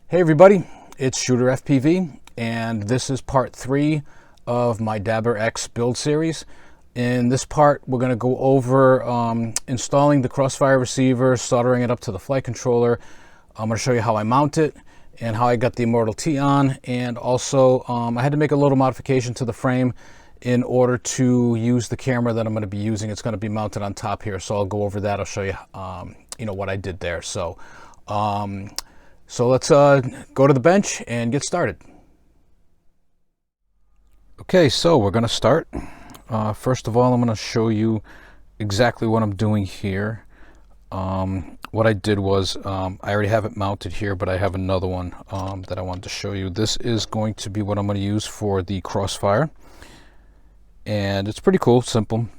Hey everybody, it's Shooter FPV, and this is part 3 of my DabberX build series. In this part, we're going to go over installing the Crossfire receiver, soldering it up to the flight controller. I'm going to show you how I mount it and how I got the Immortal T on, and also I had to make a little modification to the frame in order to use the camera that I'm going to be using. It's going to be mounted on top here, so I'll go over that. I'll show you, what I did there. So let's go to the bench and get started. Okay, so we're going to start. First of all, I'm going to show you exactly what I'm doing here. What I did was, I already have it mounted here, but I have another one that I wanted to show you. This is going to be what I'm going to use for the Crossfire. And it's pretty cool, simple,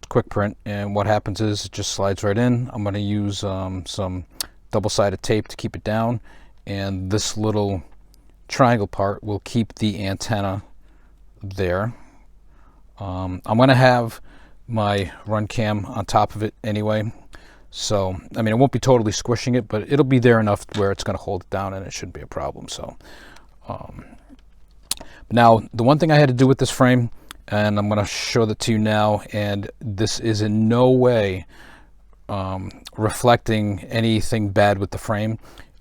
quick print. And what happens is it just slides right in. I'm going to use some double-sided tape to keep it down, and this little triangle part will keep the antenna there. I'm going to have my run cam on top of it anyway, so I mean it won't be totally squishing it, but it'll be there enough where it's going to hold it down and it shouldn't be a problem. So now the one thing I had to do with this frame, and I'm going to show that to you now, and this is in no way reflecting anything bad with the frame.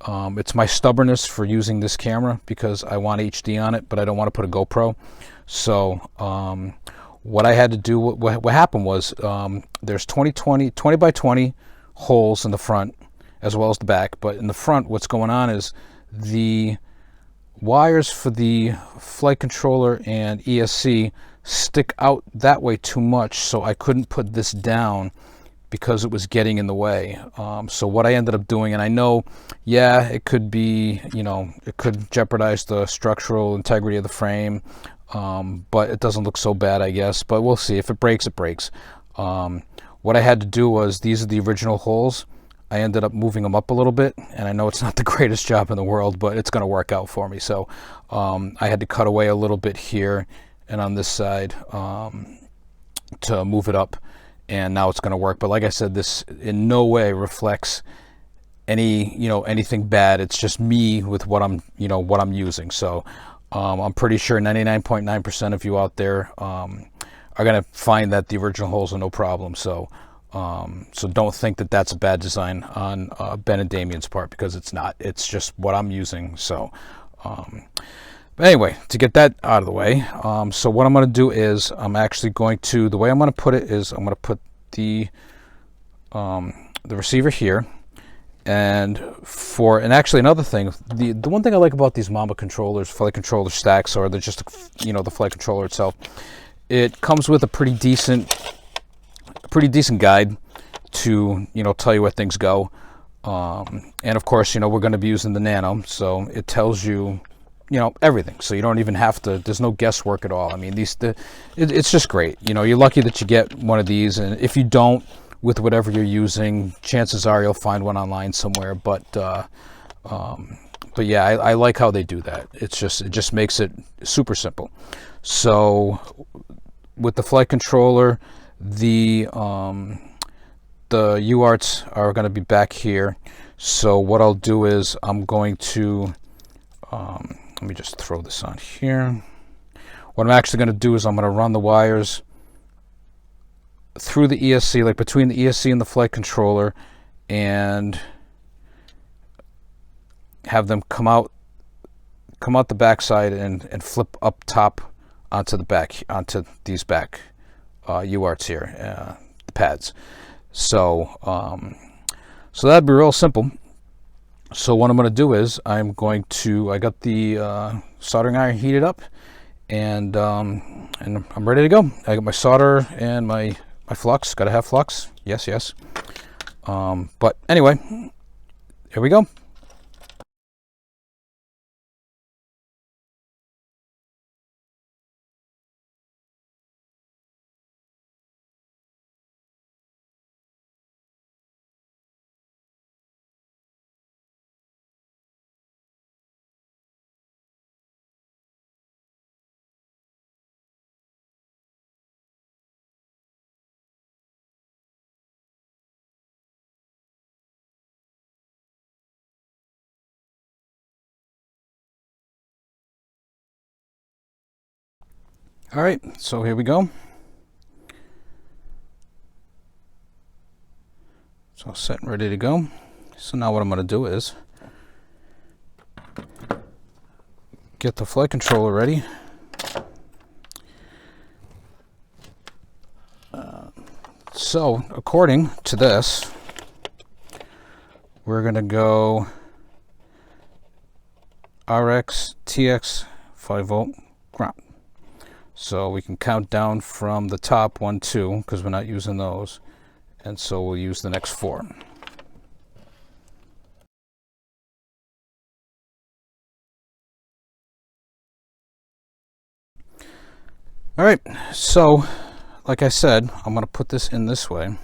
It's my stubbornness for using this camera because I want HD on it, but I don't want to put a GoPro. So what I had to do, what happened was, there's 20 by 20 holes in the front as well as the back, but in the front what's going on is the wires for the flight controller and ESC stick out that way too much, so I couldn't put this down because it was getting in the way. So what I ended up doing, and I know, yeah, it could be, it could jeopardize the structural integrity of the frame, but it doesn't look so bad, I guess. But we'll see. If it breaks, it breaks. What I had to do was, these are the original holes. I ended up moving them up a little bit, and I know it's not the greatest job in the world, but it's going to work out for me. So I had to cut away a little bit here and on this side to move it up, and now it's going to work. But like I said, this in no way reflects anything bad. It's just me with what I'm using. So I'm pretty sure 99.9% of you out there are going to find that the original holes are no problem. So so don't think that that's a bad design on Ben and Damien's part, because it's not. It's just what I'm using. So but anyway, to get that out of the way, so what I'm going to do is, I'm actually going to, the way I'm going to put it is, I'm going to put the receiver here, and actually another thing, the one thing I like about these Mamba controllers, flight controller stacks, or they're just the flight controller itself, it comes with a pretty decent guide to tell you where things go, and of course we're going to be using the Nano, so it tells you everything, so you don't even have to, there's no guesswork at all. I mean, it's just great. You're lucky that you get one of these, and if you don't, with whatever you're using, chances are you'll find one online somewhere. But yeah, I like how they do that. It just makes it super simple. So with the flight controller, the UARTs are going to be back here. So what I'll do is, I'm going to let me just throw this on here. What I'm actually going to do is, I'm going to run the wires through the ESC, like between the ESC and the flight controller, and have them come out the backside and flip up top onto these back UARTs here, the pads. So so that'd be real simple. So what I'm going to do is, I got the soldering iron heated up, and I'm ready to go. I got my solder and my flux. Got to have flux. Yes. But anyway, here we go. All right, so here we go. So set and ready to go. So now what I'm going to do is get the flight controller ready. So according to this, we're going to go RX, TX, 5-volt, ground. So we can count down from the top 1, 2, because we're not using those. And so we'll use the next 4. All right, so like I said, I'm going to put this in this way.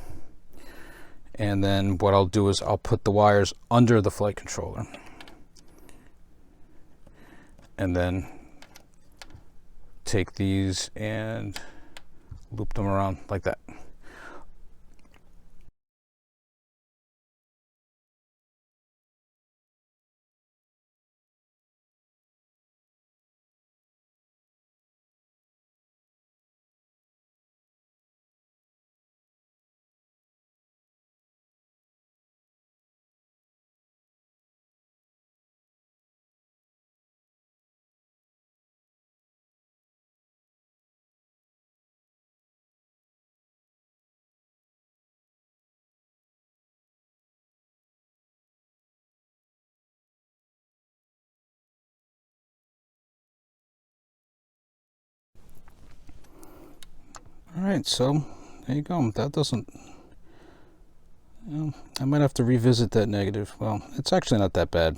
And then what I'll do is I'll put the wires under the flight controller. And then take these and loop them around like that. All right, so there you go. That doesn't, I might have to revisit that negative. Well, it's actually not that bad.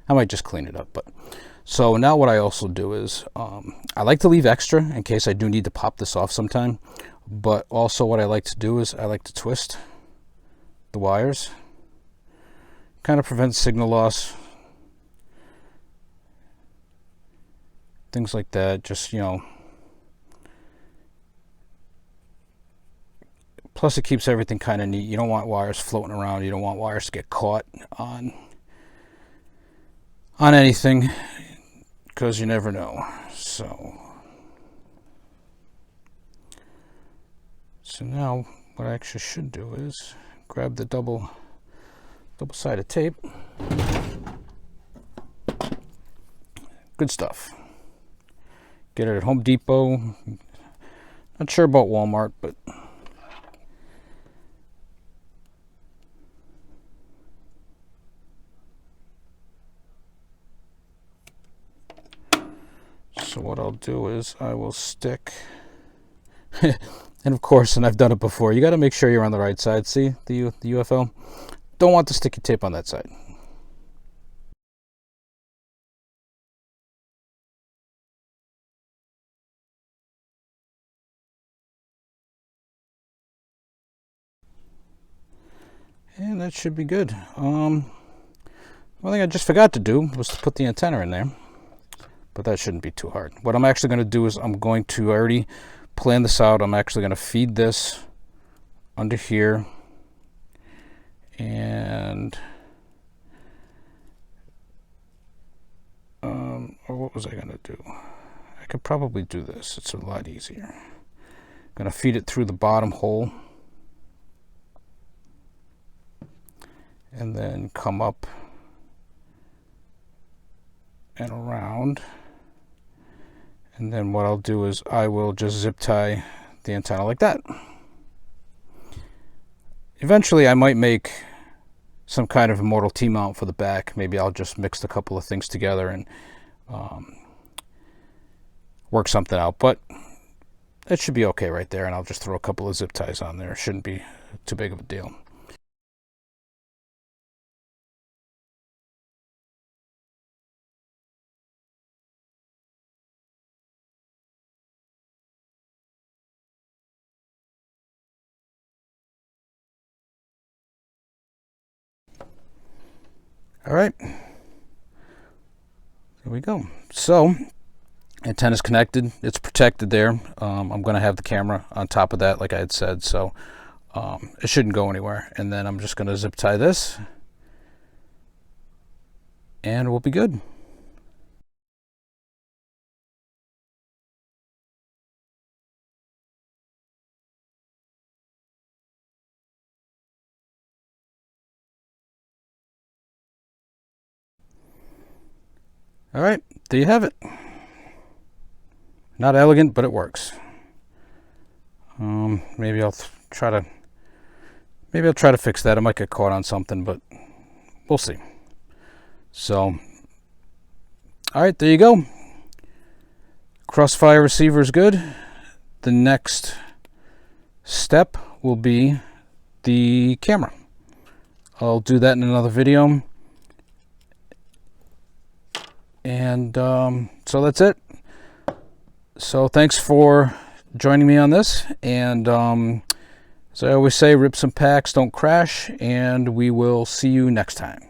I might just clean it up. But so now what I also do is I like to leave extra in case I do need to pop this off sometime. But also what I like to do is I like to twist the wires. Kind of prevents signal loss. Things like that, just, you know. Plus it keeps everything kind of neat. You don't want wires floating around. You don't want wires to get caught on anything, because you never know. So now what I actually should do is grab the double-sided tape. Good stuff. Get it at Home Depot. Not sure about Walmart, but so what I'll do is I will stick, and of course, and I've done it before, you got to make sure you're on the right side. See the UFL? Don't want the sticky tape on that side. And that should be good. One thing I just forgot to do was to put the antenna in there, but that shouldn't be too hard. What I'm actually going to do is I already plan this out. I'm actually going to feed this under here, and or what was I going to do? I could probably do this. It's a lot easier. I'm going to feed it through the bottom hole, and then come up and around. And then what I'll do is I will just zip tie the antenna like that. Eventually I might make some kind of a Model T mount for the back. Maybe I'll just mix a couple of things together and work something out. But it should be okay right there, and I'll just throw a couple of zip ties on there. It shouldn't be too big of a deal. All right, there we go. So antenna's connected, it's protected there. I'm going to have the camera on top of that like I had said, so it shouldn't go anywhere. And then I'm just going to zip tie this and we'll be good. All right, there you have it. Not elegant, but it works. Maybe I'll try to fix that. I might get caught on something, but we'll see. So, all right, there you go. Crossfire receiver is good. The next step will be the camera. I'll do that in another video. And so that's it. So thanks for joining me on this. And as I always say, rips and packs don't crash. And we will see you next time.